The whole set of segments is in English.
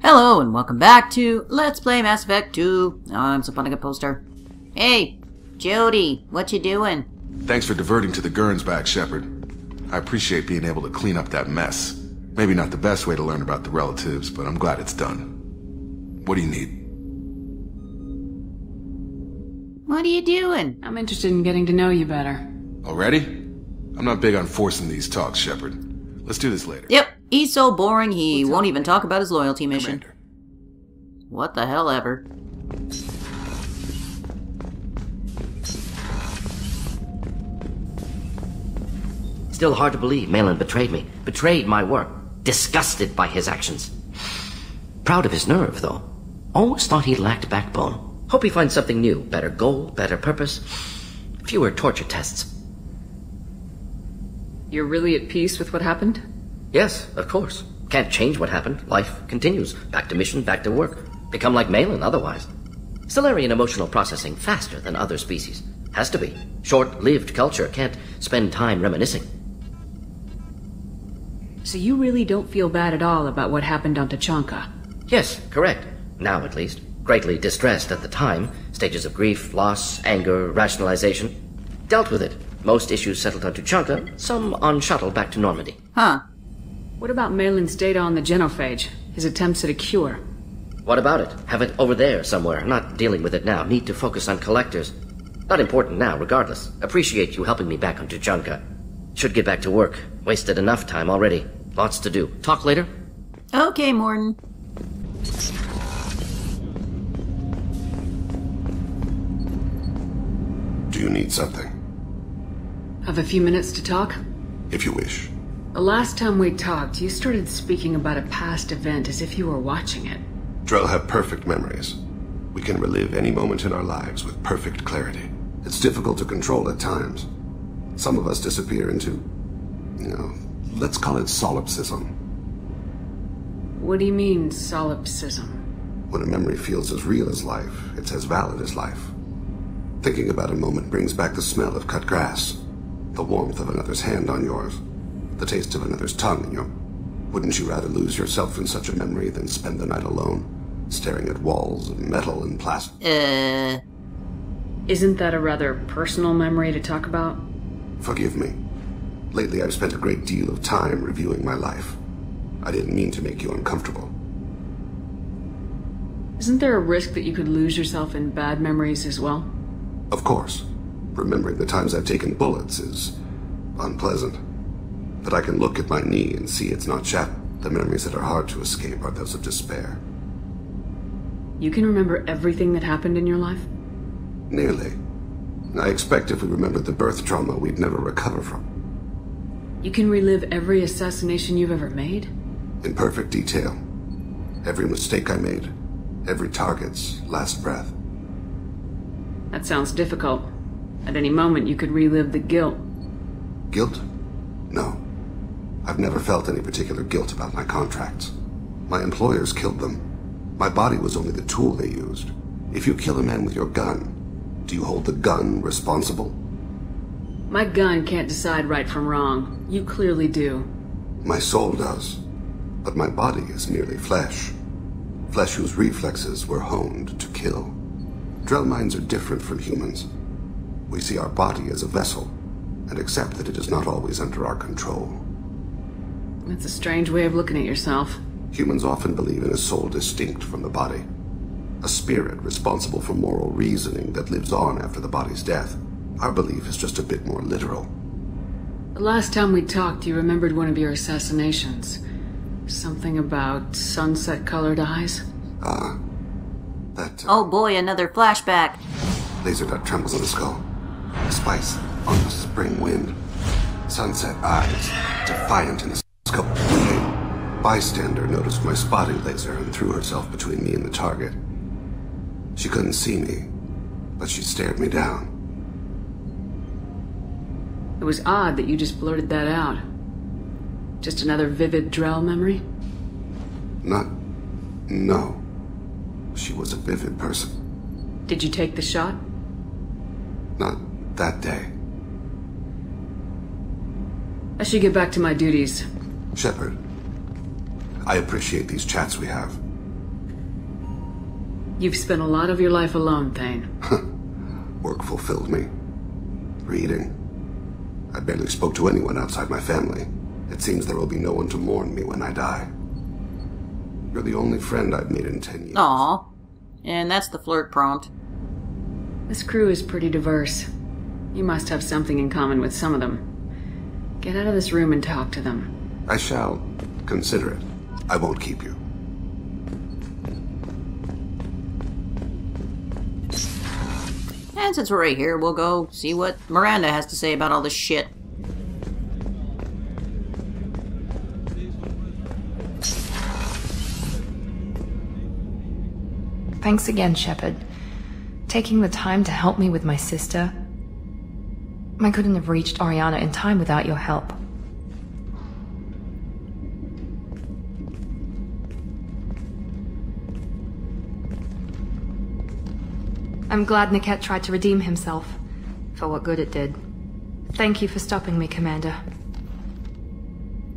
Hello and welcome back to Let's Play Mass Effect 2. I'm Saponica Poster. Hey, Jody, what you doing? Thanks for diverting to the Gurns back, Shepard. I appreciate being able to clean up that mess. Maybe not the best way to learn about the relatives, but I'm glad it's done. What do you need? What are you doing? I'm interested in getting to know you better. Already? I'm not big on forcing these talks, Shepard. Let's do this later. Yep, he's so boring he won't even talk about his loyalty mission. Commander. What the hell ever. Still hard to believe Malin betrayed me. Betrayed my work. Disgusted by his actions. Proud of his nerve, though. Almost thought he lacked backbone. Hope he finds something new. Better goal, better purpose. Fewer torture tests. You're really at peace with what happened? Yes, of course. Can't change what happened. Life continues. Back to mission, back to work. Become like Malin otherwise. Stellarian emotional processing faster than other species. Has to be. Short-lived culture can't spend time reminiscing. So you really don't feel bad at all about what happened on Tuchanka? Yes, correct. Now at least. Greatly distressed at the time. Stages of grief, loss, anger, rationalization. Dealt with it. Most issues settled on Tuchanka, some on shuttle back to Normandy. Huh. What about Malin's data on the genophage? His attempts at a cure? What about it? Have it over there somewhere. Not dealing with it now. Need to focus on collectors. Not important now, regardless. Appreciate you helping me back on Tuchanka. Should get back to work. Wasted enough time already. Lots to do. Talk later? Okay, Morton. Do you need something? Have a few minutes to talk? If you wish. The last time we talked, you started speaking about a past event as if you were watching it. Drell have perfect memories. We can relive any moment in our lives with perfect clarity. It's difficult to control at times. Some of us disappear into, let's call it solipsism. What do you mean, solipsism? When a memory feels as real as life, it's as valid as life. Thinking about a moment brings back the smell of cut grass, the warmth of another's hand on yours, the taste of another's tongue in your... Wouldn't you rather lose yourself in such a memory than spend the night alone, staring at walls of metal and plastic? Isn't that a rather personal memory to talk about? Forgive me. Lately I've spent a great deal of time reviewing my life. I didn't mean to make you uncomfortable. Isn't there a risk that you could lose yourself in bad memories as well? Of course. Remembering the times I've taken bullets is unpleasant. But I can look at my knee and see it's not shattered. The memories that are hard to escape are those of despair. You can remember everything that happened in your life? Nearly. I expect if we remembered the birth trauma, we'd never recover from. You can relive every assassination you've ever made? In perfect detail. Every mistake I made. Every target's last breath. That sounds difficult. At any moment, you could relive the guilt. Guilt? No. I've never felt any particular guilt about my contracts. My employers killed them. My body was only the tool they used. If you kill a man with your gun, do you hold the gun responsible? My gun can't decide right from wrong. You clearly do. My soul does. But my body is merely flesh. Flesh whose reflexes were honed to kill. Drell minds are different from humans. We see our body as a vessel, and accept that it is not always under our control. It's a strange way of looking at yourself. Humans often believe in a soul distinct from the body. A spirit responsible for moral reasoning that lives on after the body's death. Our belief is just a bit more literal. The last time we talked, you remembered one of your assassinations. Something about sunset-colored eyes? Oh boy, another flashback. Laser dot trembles on the skull. Spice on the spring wind. Sunset eyes, defiant in the scope. A bystander noticed my spotting laser and threw herself between me and the target. She couldn't see me, but she stared me down. It was odd that you just blurted that out. Just another vivid Drell memory? No. She was a vivid person. Did you take the shot? Not that day. I should get back to my duties. Shepard, I appreciate these chats we have. You've spent a lot of your life alone, Thane. Work fulfilled me. Reading. I barely spoke to anyone outside my family. It seems there will be no one to mourn me when I die. You're the only friend I've made in 10 years. Aw. And that's the flirt prompt. This crew is pretty diverse. You must have something in common with some of them. Get out of this room and talk to them. I shall. Consider it. I won't keep you. And since we're right here, we'll go see what Miranda has to say about all this shit. Thanks again, Shepard. Taking the time to help me with my sister. I couldn't have reached Oriana in time without your help. I'm glad Niket tried to redeem himself, for what good it did. Thank you for stopping me, Commander.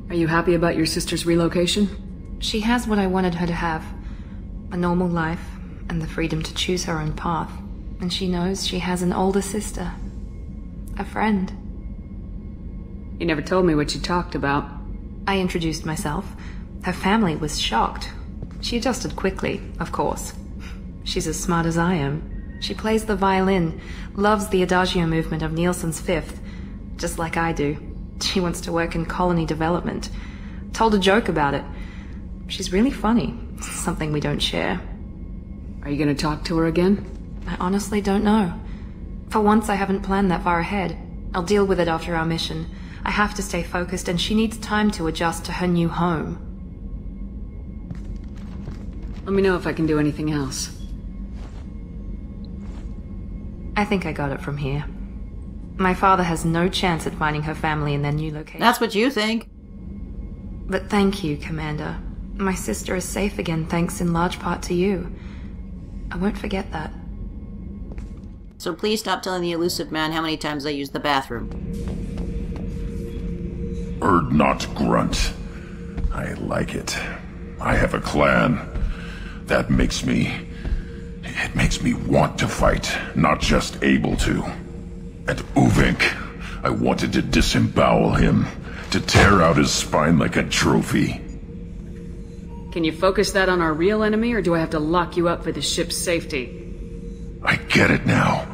Are you happy about your sister's relocation? She has what I wanted her to have. A normal life, and the freedom to choose her own path. And she knows she has an older sister. A friend. You never told me what you talked about. I introduced myself. Her family was shocked. She adjusted quickly, of course. She's as smart as I am. She plays the violin, loves the Adagio movement of Nielsen's Fifth, just like I do. She wants to work in colony development. Told a joke about it. She's really funny, something we don't share. Are you gonna talk to her again? I honestly don't know. For once, I haven't planned that far ahead. I'll deal with it after our mission. I have to stay focused, and she needs time to adjust to her new home. Let me know if I can do anything else. I think I got it from here. My father has no chance at finding her family in their new location. That's what you think. But thank you, Commander. My sister is safe again thanks in large part to you. I won't forget that. So please stop telling the elusive man how many times I used the bathroom. Erd not grunt. I like it. I have a clan. That makes me... It makes me want to fight, not just able to. And Uvink, I wanted to disembowel him, to tear out his spine like a trophy. Can you focus that on our real enemy, or do I have to lock you up for the ship's safety? I get it now.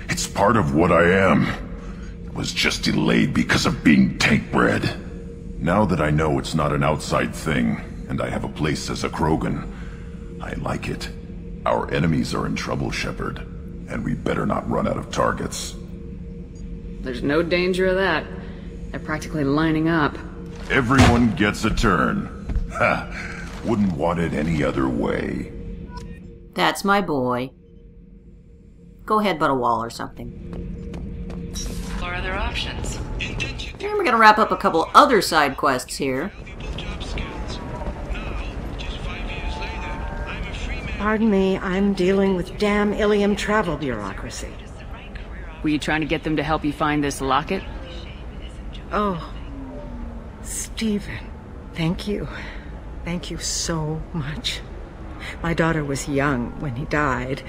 It's part of what I am. It was just delayed because of being tank bred. Now that I know it's not an outside thing, and I have a place as a Krogan, I like it. Our enemies are in trouble, Shepard, and we better not run out of targets. There's no danger of that. They're practically lining up. Everyone gets a turn. Ha! Wouldn't want it any other way. That's my boy. Go headbutt a wall or something. Or other options. And we're gonna wrap up a couple other side quests here. Pardon me, I'm dealing with damn Ilium travel bureaucracy. Were you trying to get them to help you find this locket? Oh, Stephen, thank you. Thank you so much. My daughter was young when he died.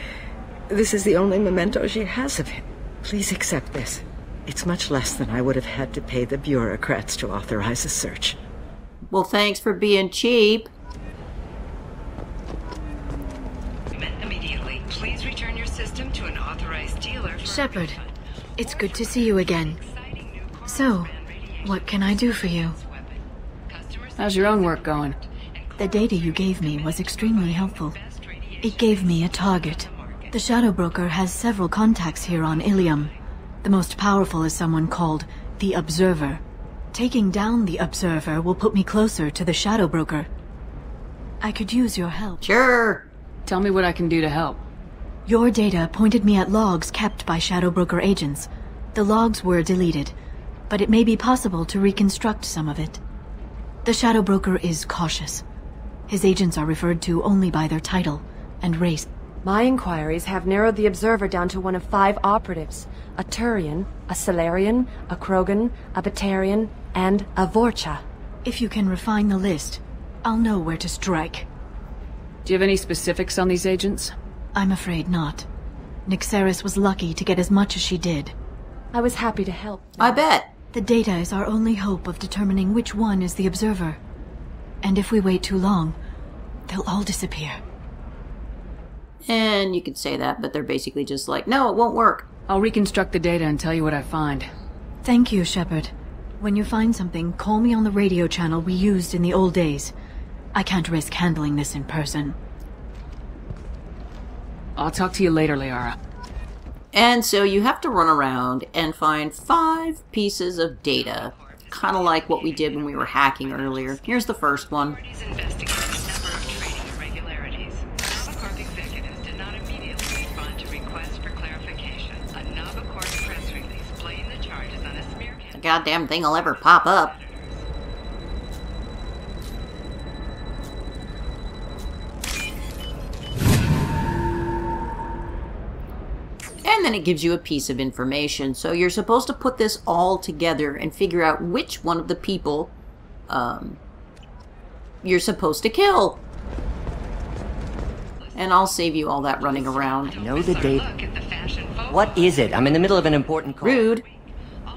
This is the only memento she has of him. Please accept this. It's much less than I would have had to pay the bureaucrats to authorize a search. Well, thanks for being cheap. Immediately, please return your system to an authorized dealer. Shepard, it's good to see you again. So, what can I do for you? How's your own work going? The data you gave me was extremely helpful. It gave me a target. The Shadow Broker has several contacts here on Ilium. The most powerful is someone called the Observer. Taking down the Observer will put me closer to the Shadow Broker. I could use your help. Sure. Tell me what I can do to help. Your data pointed me at logs kept by Shadow Broker agents. The logs were deleted, but it may be possible to reconstruct some of it. The Shadow Broker is cautious. His agents are referred to only by their title and race. My inquiries have narrowed the Observer down to one of 5 operatives. A Turian, a Salarian, a Krogan, a Batarian, and a Vorcha. If you can refine the list, I'll know where to strike. Do you have any specifics on these agents? I'm afraid not. Nyxeris was lucky to get as much as she did. I was happy to help. I bet. The data is our only hope of determining which one is the Observer. And if we wait too long, they'll all disappear. And you could say that, but they're basically just like, no, it won't work. I'll reconstruct the data and tell you what I find. Thank you, Shepard. When you find something, call me on the radio channel we used in the old days. I can't risk handling this in person. I'll talk to you later, Liara. And so you have to run around and find 5 pieces of data. Kind of like what we did when we were hacking earlier. Here's the first one. The goddamn thing will ever pop up. And then it gives you a piece of information. So you're supposed to put this all together and figure out which one of the people you're supposed to kill. And I'll save you all that running around. I know the date. What is it? I'm in the middle of an important call. Rude.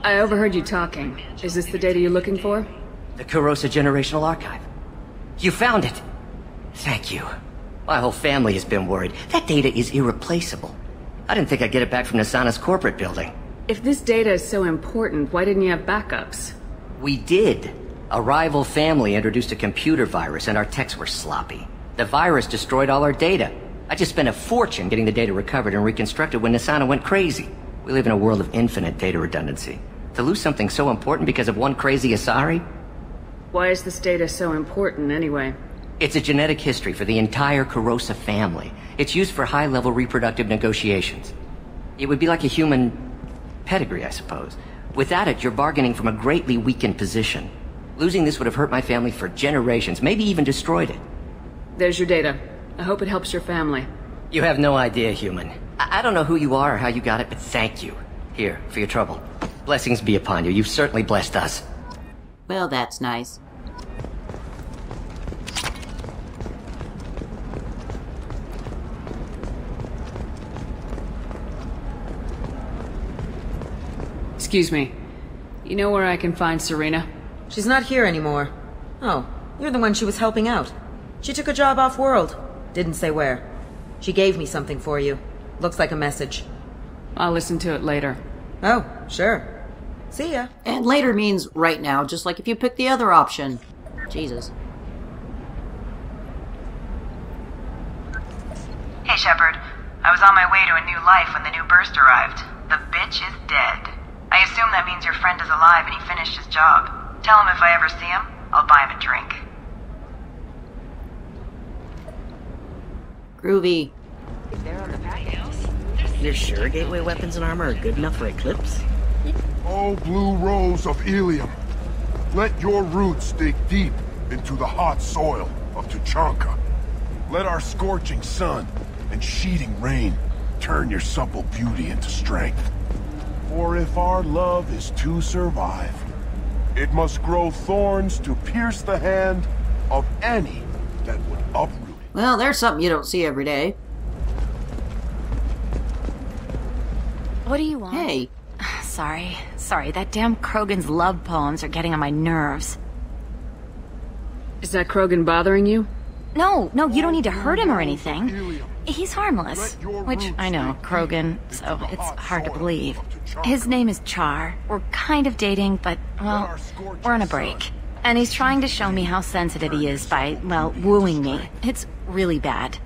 I overheard you talking. Is this the data you're looking for? The Kurosa Generational Archive. You found it. Thank you. My whole family has been worried. That data is irreplaceable. I didn't think I'd get it back from Nasana's corporate building. If this data is so important, why didn't you have backups? We did. A rival family introduced a computer virus and our techs were sloppy. The virus destroyed all our data. I just spent a fortune getting the data recovered and reconstructed when Nasana went crazy. We live in a world of infinite data redundancy. To lose something so important because of one crazy Asari? Why is this data so important, anyway? It's a genetic history for the entire Kurosa family. It's used for high-level reproductive negotiations. It would be like a human pedigree, I suppose. Without it, you're bargaining from a greatly weakened position. Losing this would have hurt my family for generations, maybe even destroyed it. There's your data. I hope it helps your family. You have no idea, human. I don't know who you are or how you got it, but thank you. Here, for your trouble. Blessings be upon you. You've certainly blessed us. Well, that's nice. Excuse me. You know where I can find Serena? She's not here anymore. Oh, you're the one she was helping out. She took a job off-world. Didn't say where. She gave me something for you. Looks like a message. I'll listen to it later. Oh, sure. See ya. And later means right now, just like if you pick the other option. Jesus. Hey, Shepard. I was on my way to a new life when the new burst arrived. The bitch is dead. I assume that means your friend is alive and he finished his job. Tell him if I ever see him, I'll buy him a drink. Groovy. You're sure gateway weapons and armor are good enough for Eclipse? Oh, Blue Rose of Ilium, let your roots dig deep into the hot soil of Tuchanka. Let our scorching sun and sheeting rain turn your supple beauty into strength. For if our love is to survive, it must grow thorns to pierce the hand of any that would uproot it. Well, there's something you don't see every day. What do you want? Hey. Sorry, that damn Krogan's love poems are getting on my nerves. Is that Krogan bothering you? No, you don't need to hurt him or anything. He's harmless. Which, I know, Krogan, so it's hard to believe. His name is Char. We're kind of dating, but, well, we're on a break. And he's trying to show me how sensitive he is by, well, wooing me. It's really bad.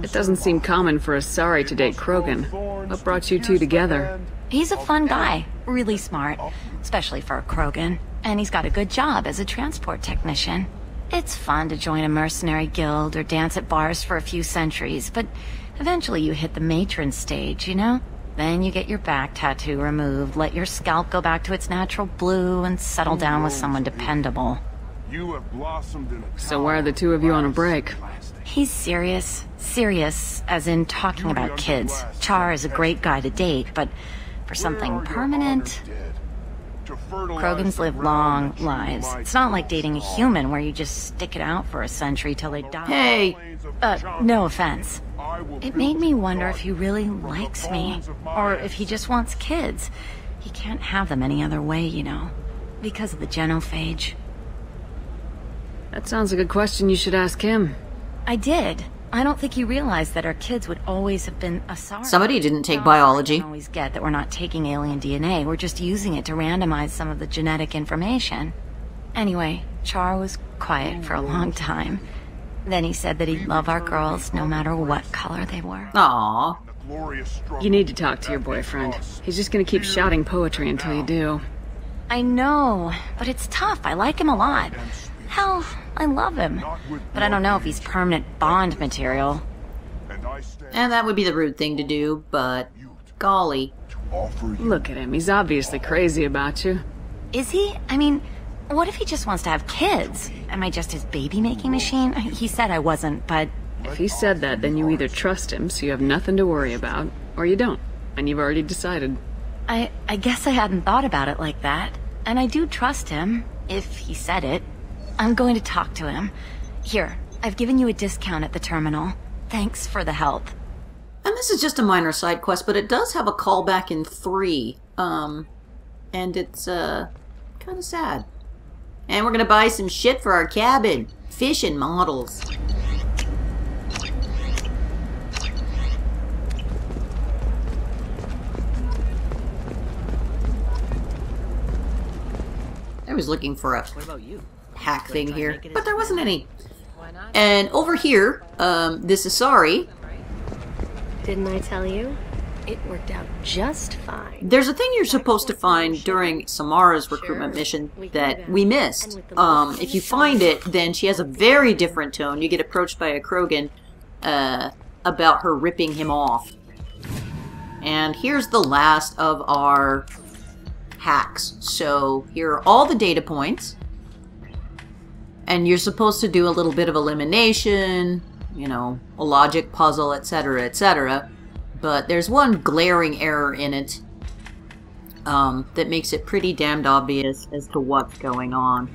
It doesn't seem common for Asari to date Krogan. What brought you two together? He's a fun guy. Really smart. Especially for a Krogan. And he's got a good job as a transport technician. It's fun to join a mercenary guild or dance at bars for a few centuries, but eventually you hit the matron stage, you know? Then you get your back tattoo removed, let your scalp go back to its natural blue, and settle down with someone dependable. You have blossomed in a So why are the two of you on a break? He's serious. Serious, as in talking about kids. Char is a great guy to date, but for something permanent... Krogans live long lives. It's not like dating a human where you just stick it out for a century till they die. Hey! No offense. It made me wonder if he really likes me, or if he just wants kids. He can't have them any other way, you know, because of the genophage. That sounds like a question you should ask him. I did. I don't think he realized that our kids would always have been Asari. Somebody didn't take biology. I don't always get that we're not taking alien DNA. We're just using it to randomize some of the genetic information. Anyway, Char was quiet for a long time. Then he said that he'd love our girls no matter what color they were. Aww. You need to talk to your boyfriend. He's just gonna keep shouting poetry until you do. I know, but it's tough. I like him a lot. Hell, I love him. But I don't know if he's permanent Bond material. And that would be the rude thing to do, but golly. Look at him. He's obviously crazy about you. Is he? I mean, what if he just wants to have kids? Am I just his baby-making machine? He said I wasn't, but... If he said that, then you either trust him, so you have nothing to worry about, or you don't, and you've already decided. I guess I hadn't thought about it like that. And I do trust him, if he said it. I'm going to talk to him. Here, I've given you a discount at the terminal. Thanks for the help. And this is just a minor side quest, but it does have a callback in 3. And it's, kind of sad. And we're gonna buy some shit for our cabin. Fish and models. I was looking for a hack thing here, but there wasn't any. And over here, this is Asari. Didn't I tell you? It worked out just fine. There's a thing you're supposed to find during Samara's recruitment mission that we missed. If you find it, then she has a very different tone. You get approached by a Krogan about her ripping him off. And here's the last of our hacks. So here are all the data points. And you're supposed to do a little bit of elimination, you know, a logic puzzle, etc., etc. But there's one glaring error in it that makes it pretty damned obvious as to what's going on.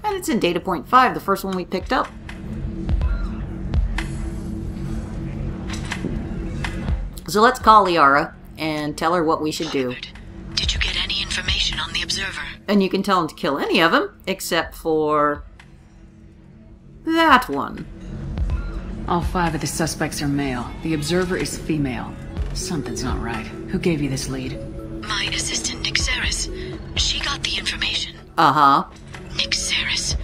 And it's in data point 5, the first one we picked up. So let's call Liara and tell her what we should do. Did you get any information on the Observer? And you can tell him to kill any of them, except for that one. All 5 of the suspects are male. The Observer is female. Something's not right. Who gave you this lead? My assistant, Nick Saris. She got the information. Uh-huh. Nick Saris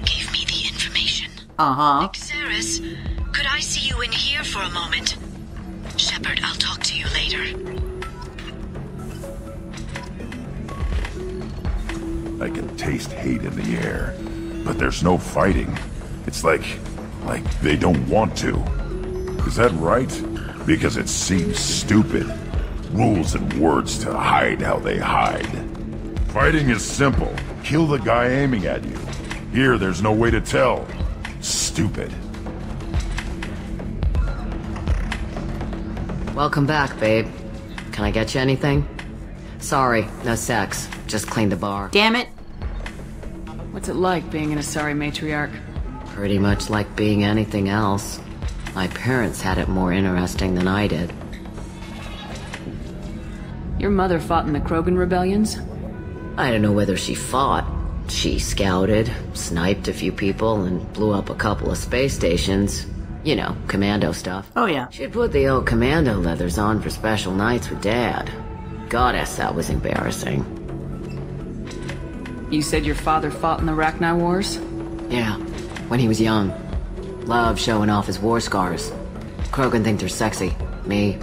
gave me the information. Uh-huh. Nick Saris, could I see you in here for a moment? Shepard, I'll talk to you later. I can taste hate in the air, but there's no fighting. It's like they don't want to. Is that right? Because it seems stupid. Rules and words to hide how they hide. Fighting is simple. Kill the guy aiming at you. Here, there's no way to tell. Stupid. Welcome back, babe. Can I get you anything? Sorry, no sex. Just cleaned the bar. Damn it. What's it like being an Asari matriarch? Pretty much like being anything else. My parents had it more interesting than I did. Your mother fought in the Krogan rebellions? I don't know whether she fought. She scouted, sniped a few people, and blew up a couple of space stations. You know, commando stuff. Oh, yeah. She'd put the old commando leathers on for special nights with Dad. Goddess, that was embarrassing. You said your father fought in the Rachni Wars? Yeah, when he was young. Loved showing off his war scars. Krogan think they're sexy. Me,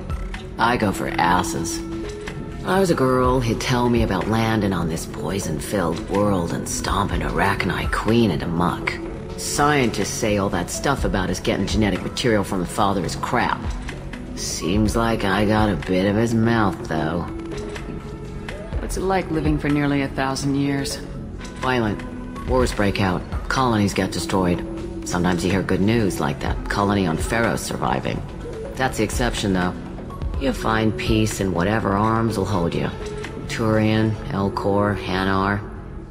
I go for asses. When I was a girl, he'd tell me about landing on this poison-filled world and stomping a Rachni queen into muck. Scientists say all that stuff about us getting genetic material from the father is crap. Seems like I got a bit of his mouth, though. What's it like living for nearly 1,000 years? Violent. Wars break out. Colonies get destroyed. Sometimes you hear good news, like that colony on Pharaoh surviving. That's the exception, though. You find peace in whatever arms will hold you. Turian, Elcor, Hanar,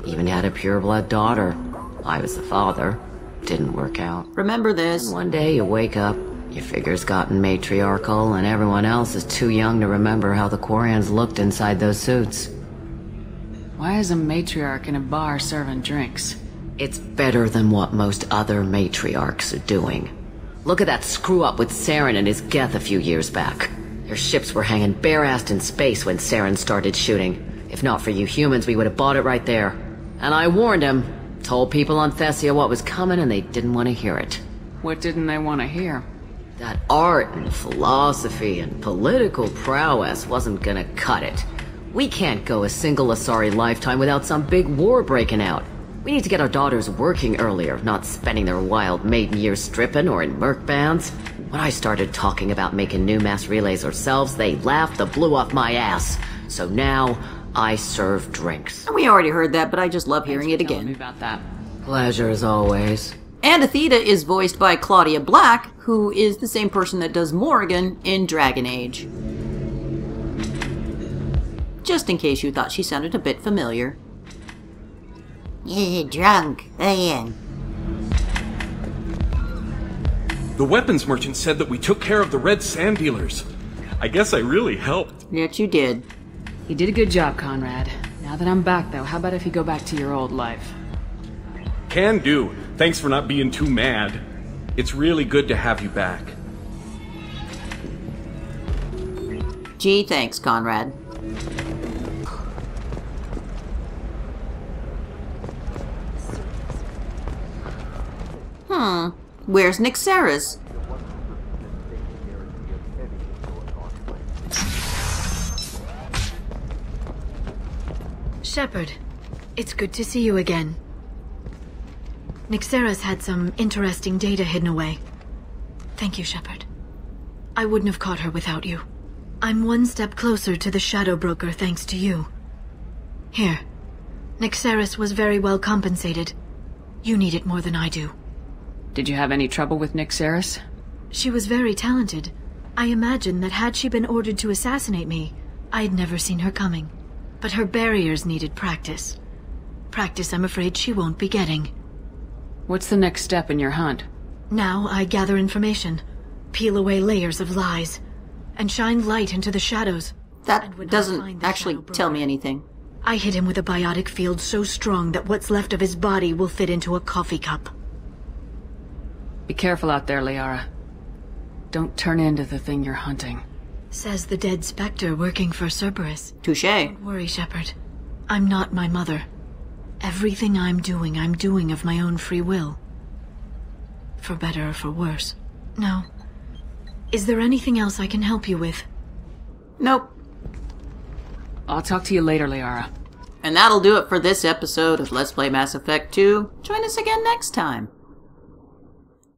even had a pureblood daughter. I was the father. Didn't work out. Remember this. And one day you wake up, your figure's gotten matriarchal, and everyone else is too young to remember how the Quarians looked inside those suits. Why is a matriarch in a bar serving drinks? It's better than what most other matriarchs are doing. Look at that screw-up with Saren and his Geth a few years back. Their ships were hanging bare-assed in space when Saren started shooting. If not for you humans, we would have bought it right there. And I warned him. Told people on Thessia what was coming, and they didn't want to hear it. What didn't they want to hear? That art and philosophy and political prowess wasn't gonna cut it. We can't go a single Asari lifetime without some big war breaking out. We need to get our daughters working earlier, not spending their wild maiden years stripping or in merc bands. When I started talking about making new mass relays ourselves, they laughed the blue off my ass. So now, I serve drinks. We already heard that, but I just love hearing it again. Me about that. Pleasure as always. And Athena is voiced by Claudia Black, who is the same person that does Morrigan in Dragon Age. Just in case you thought she sounded a bit familiar. Yeah, drunk again. The weapons merchant said that we took care of the red sand dealers. I guess I really helped. Yes, you did. You did a good job, Conrad. Now that I'm back, though, how about if you go back to your old life? Can do. Thanks for not being too mad. It's really good to have you back. Gee, thanks, Conrad. Where's Nyxeris? Shepard, it's good to see you again. Nyxeris had some interesting data hidden away. Thank you, Shepard. I wouldn't have caught her without you. I'm one step closer to the Shadow Broker thanks to you. Here. Nyxeris was very well compensated. You need it more than I do. Did you have any trouble with Nyxeris? She was very talented. I imagine that had she been ordered to assassinate me, I'd never seen her coming. But her barriers needed practice. Practice I'm afraid she won't be getting. What's the next step in your hunt? Now I gather information, peel away layers of lies, and shine light into the shadows. That doesn't actually tell me anything. I hit him with a biotic field so strong that what's left of his body will fit into a coffee cup. Be careful out there, Liara. Don't turn into the thing you're hunting. Says the dead Spectre working for Cerberus. Touché. Don't worry, Shepard. I'm not my mother. Everything I'm doing of my own free will. For better or for worse. No. Is there anything else I can help you with? Nope. I'll talk to you later, Liara. And that'll do it for this episode of Let's Play Mass Effect 2. Join us again next time.